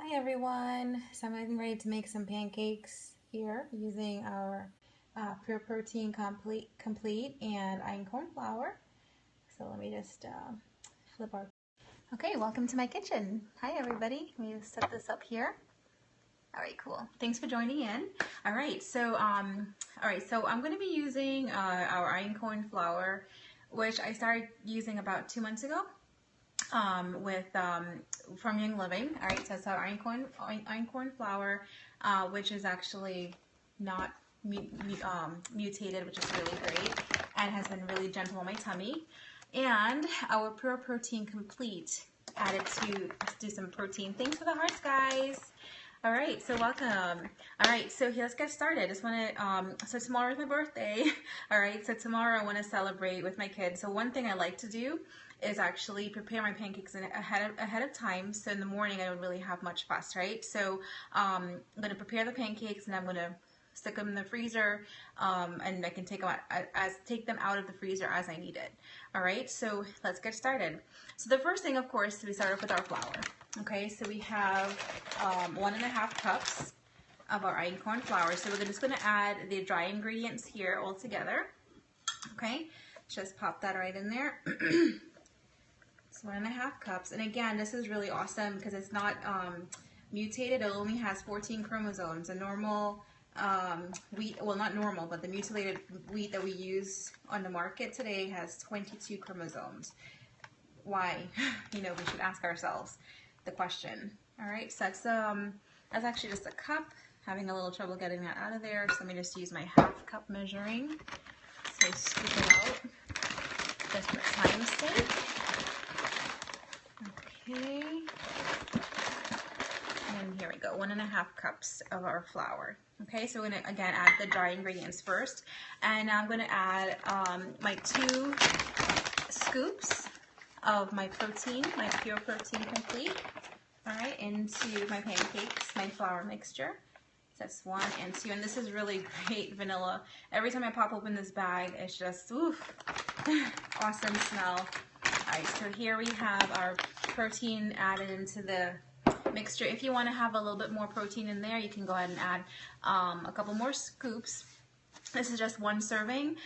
Hi everyone, so I'm getting ready to make some pancakes here using our Pure Protein Complete and Einkorn Flour. So let me just flip our... Okay, welcome to my kitchen. Hi everybody, let me just set this up here. All right, cool. Thanks for joining in. All right, so I'm going to be using our Einkorn Flour, which I started using about 2 months ago. From Young Living. All right, so it's our Einkorn Flour, which is actually not mutated, which is really great and has been really gentle on my tummy. And our Pure Protein Complete added to do some protein. Thanks for the hearts, guys. All right, so welcome. All right, so let's get started. Just want to, so tomorrow is my birthday. All right, so tomorrow I want to celebrate with my kids. So one thing I like to do is actually prepare my pancakes ahead of time, so in the morning I don't really have much fuss, right? So I'm going to prepare the pancakes and I'm going to stick them in the freezer, and I can take them out of the freezer as I need it. All right, so let's get started. So the first thing, of course, we start off with our flour. Okay, so we have 1.5 cups of our Einkorn flour. So we're just going to add the dry ingredients here all together. Okay, just pop that right in there. It's 1.5 cups, and again, this is really awesome because it's not mutated. It only has 14 chromosomes. A normal wheat, well, not normal, but the mutilated wheat that we use on the market today has 22 chromosomes. Why? You know, we should ask ourselves the question. All right, so that's actually just a cup. Having a little trouble getting that out of there, so let me just use my 1/2 cup measuring. So scoop it out just for time's sake. Okay, and here we go, 1.5 cups of our flour. Okay, so we're gonna again add the dry ingredients first, and now I'm gonna add my 2 scoops of my protein, my Pure Protein Complete, all right, into my pancakes, my flour mixture. So that's 1 and 2, and this is really great vanilla. Every time I pop open this bag, it's just, oof, awesome smell. All right, so here we have our protein added into the mixture. If you want to have a little bit more protein in there, you can go ahead and add a couple more scoops. This is just 1 serving.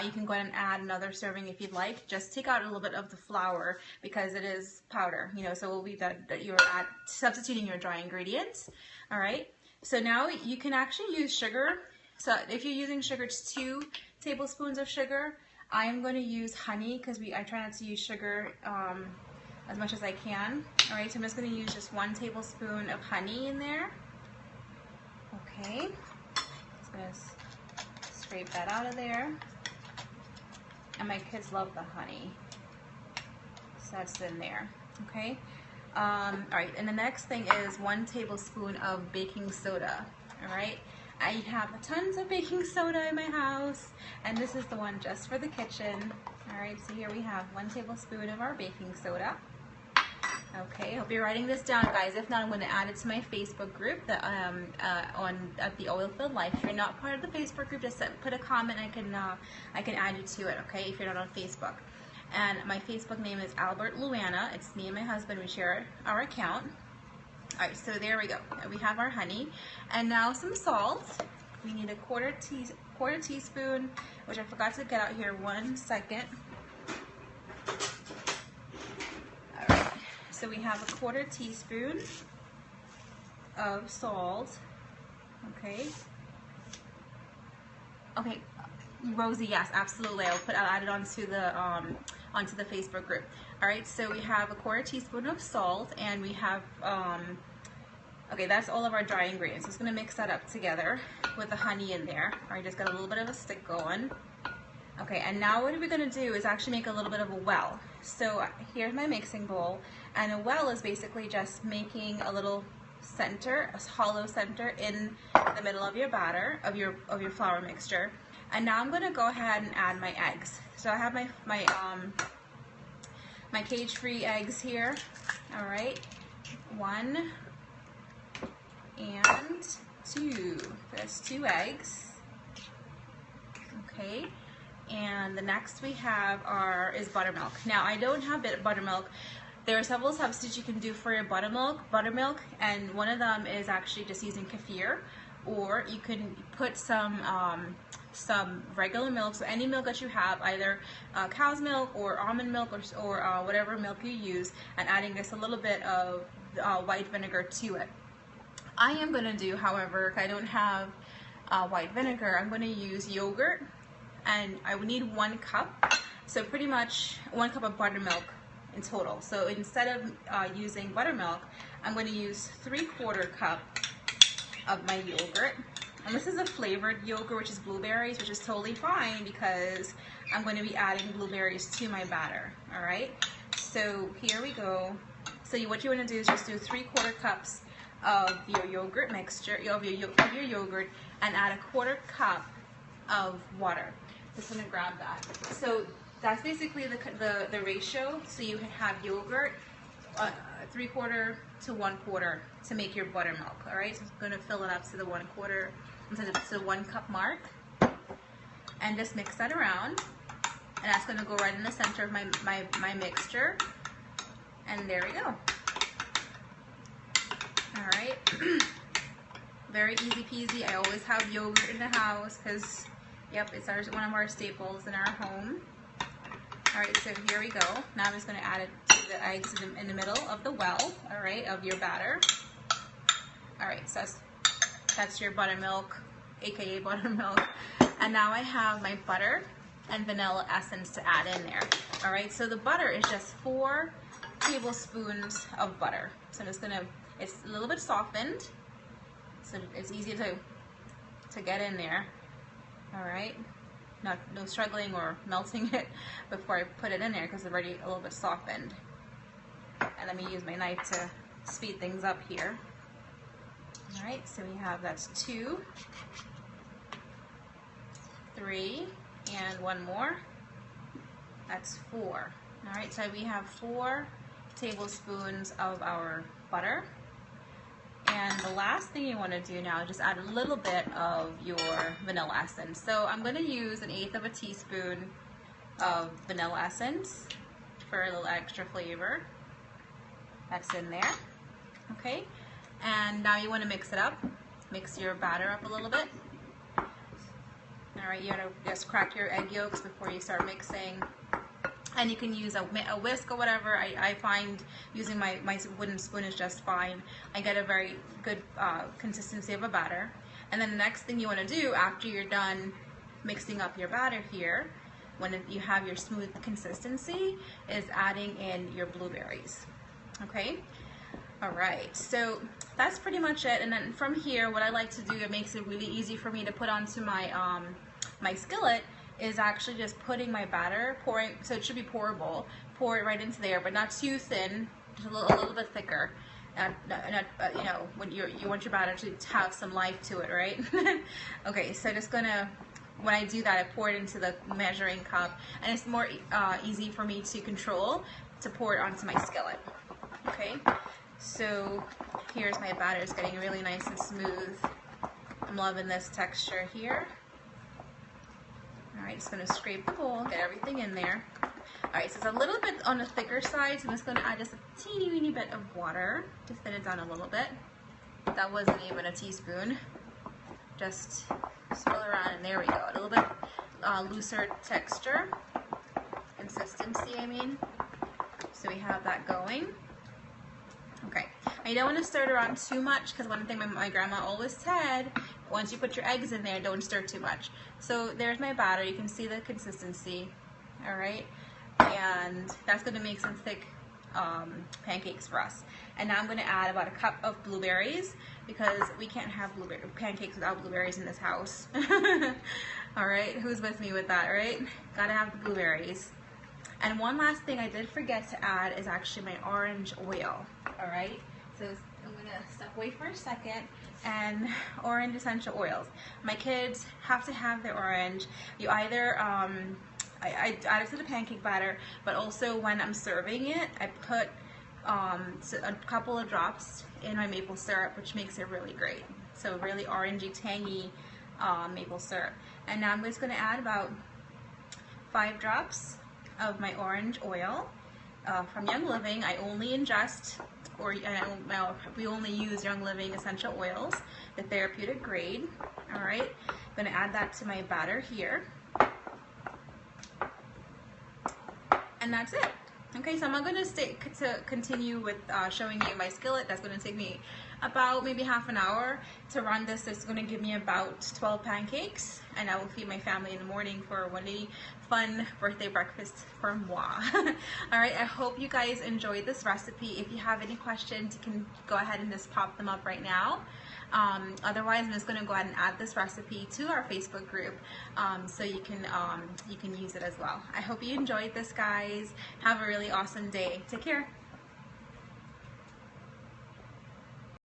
You can go ahead and add another serving if you'd like. Just take out a little bit of the flour because it is powder, you know, so it will be that you're substituting your dry ingredients. All right, so now you can actually use sugar. So if you're using sugar, it's 2 tablespoons of sugar. I am going to use honey because I try not to use sugar as much as I can. All right, so I'm just going to use just 1 tablespoon of honey in there. Okay, just going to scrape that out of there. And my kids love the honey, so that's in there. Okay, all right, and the next thing is 1 tablespoon of baking soda. All right, I have tons of baking soda in my house, and this is the one just for the kitchen. All right, so here we have 1 tablespoon of our baking soda. Okay, hope you're writing this down, guys. If not, I'm going to add it to my Facebook group that at the Oilfield Life. If you're not part of the Facebook group, just put a comment. I can add you to it. Okay, if you're not on Facebook. And my Facebook name is Albert Luana. It's me and my husband. We share our account. All right, so there we go. We have our honey, and now some salt. We need a quarter teaspoon, which I forgot to get out here. 1 second. All right. So we have a quarter teaspoon of salt. Okay. Okay, Rosie, yes, absolutely. I'll add it onto the Facebook group. All right, so we have a quarter teaspoon of salt, and we have okay, that's all of our dry ingredients. So it's going to mix that up together with the honey in there. All right, just got a little bit of a stick going. Okay, and now what we're going to do is actually make a little bit of a well. So here's my mixing bowl, and a well is basically just making a little center, a hollow center in the middle of your batter, of your flour mixture. And now I'm going to go ahead and add my eggs. So I have my cage-free eggs here. All right, 1 and 2. That's 2 eggs. Okay. And the next we have is buttermilk. Now I don't have buttermilk There are several substitutes you can do for your buttermilk, and one of them is actually just using kefir, or you can put some regular milk, so any milk that you have, either cow's milk or almond milk or whatever milk you use, and adding just a little bit of white vinegar to it. I am going to do, however, if I don't have white vinegar, I'm going to use yogurt, and I would need 1 cup, so pretty much 1 cup of buttermilk in total. So instead of using buttermilk, I'm going to use 3/4 cup of my yogurt. And this is a flavored yogurt, which is blueberries, which is totally fine because I'm going to be adding blueberries to my batter. All right, so here we go. So what you want to do is just do 3/4 cups of your yogurt mixture, of your yogurt, and add 1/4 cup of water. Just going to grab that. So that's basically the ratio. So you have yogurt 3/4 to 1/4 to make your buttermilk. All right, so I'm going to fill it up to the 1/4, to the 1 cup mark, and just mix that around. And that's going to go right in the center of my mixture. And there we go. All right, very easy peasy. I always have yogurt in the house because, yep, it's one of our staples in our home. All right, so here we go. Now I'm just going to add it to the eggs in the middle of the well, all right, of your batter. All right, so that's your buttermilk, aka buttermilk. And now I have my butter and vanilla essence to add in there. All right, so the butter is just 4 tablespoons of butter. So I'm just going to, it's a little bit softened, so it's easy to get in there. All right. No struggling or melting it before I put it in there because it's already a little bit softened. And let me use my knife to speed things up here. All right, so we have, that's 2, 3, and 1 more. That's 4. All right, so we have 4 tablespoons of our butter. And the last thing you want to do now is just add a little bit of your vanilla essence. So I'm going to use 1/8 of a teaspoon of vanilla essence for a little extra flavor. That's in there. Okay, and now you want to mix it up. Mix your batter up a little bit. All right, you want to just crack your egg yolks before you start mixing. And you can use a whisk or whatever. I find using my wooden spoon is just fine. I get a very good consistency of a batter. And then the next thing you want to do after you're done mixing up your batter here, when you have your smooth consistency, is adding in your blueberries. Okay? All right, so that's pretty much it. And then from here, what I like to do, it makes it really easy for me to put onto my, my skillet, is actually just putting my batter, so it should be pourable, pour it right into there, but not too thin, just a little bit thicker. You know, when you want your batter to have some life to it, right? Okay, so just gonna, when I do that, I pour it into the measuring cup, and it's more easy for me to control to pour it onto my skillet. Okay, so here's my batter. It's getting really nice and smooth. I'm loving this texture here. All right, just going to scrape the bowl, get everything in there. All right, so it's a little bit on the thicker side, so I'm just going to add just a teeny weeny bit of water to thin it down a little bit. That wasn't even a teaspoon. Just swirl around, and there we go. A little bit looser texture, consistency, I mean. So we have that going. Okay, now you don't want to stir it around too much, because one thing my grandma always said, once you put your eggs in there, don't stir too much. So there's my batter. You can see the consistency, all right? And that's going to make some thick pancakes for us. And now I'm going to add about 1 cup of blueberries, because we can't have pancakes without blueberries in this house. All right, who's with me with that, right? Gotta have the blueberries. And one last thing I did forget to add is actually my orange oil, all right? So I'm gonna step away for a second, and orange essential oils. My kids have to have their orange. You either, I add it to the pancake batter, but also when I'm serving it, I put a couple of drops in my maple syrup, which makes it really great. So really orangey, tangy maple syrup. And now I'm just gonna add about 5 drops of my orange oil, from Young Living. I only ingest, we only use Young Living essential oils, the therapeutic grade. All right, I'm going to add that to my batter here. And that's it. Okay, so I'm not going to continue with showing you my skillet. That's going to take me about maybe half an hour to run this. It's going to give me about 12 pancakes, and I will feed my family in the morning for one day fun birthday breakfast for moi. All right, I hope you guys enjoyed this recipe. If you have any questions, you can go ahead and just pop them up right now. Otherwise, I'm just going to go ahead and add this recipe to our Facebook group so you can use it as well. I hope you enjoyed this, guys. Have a really awesome day. Take care.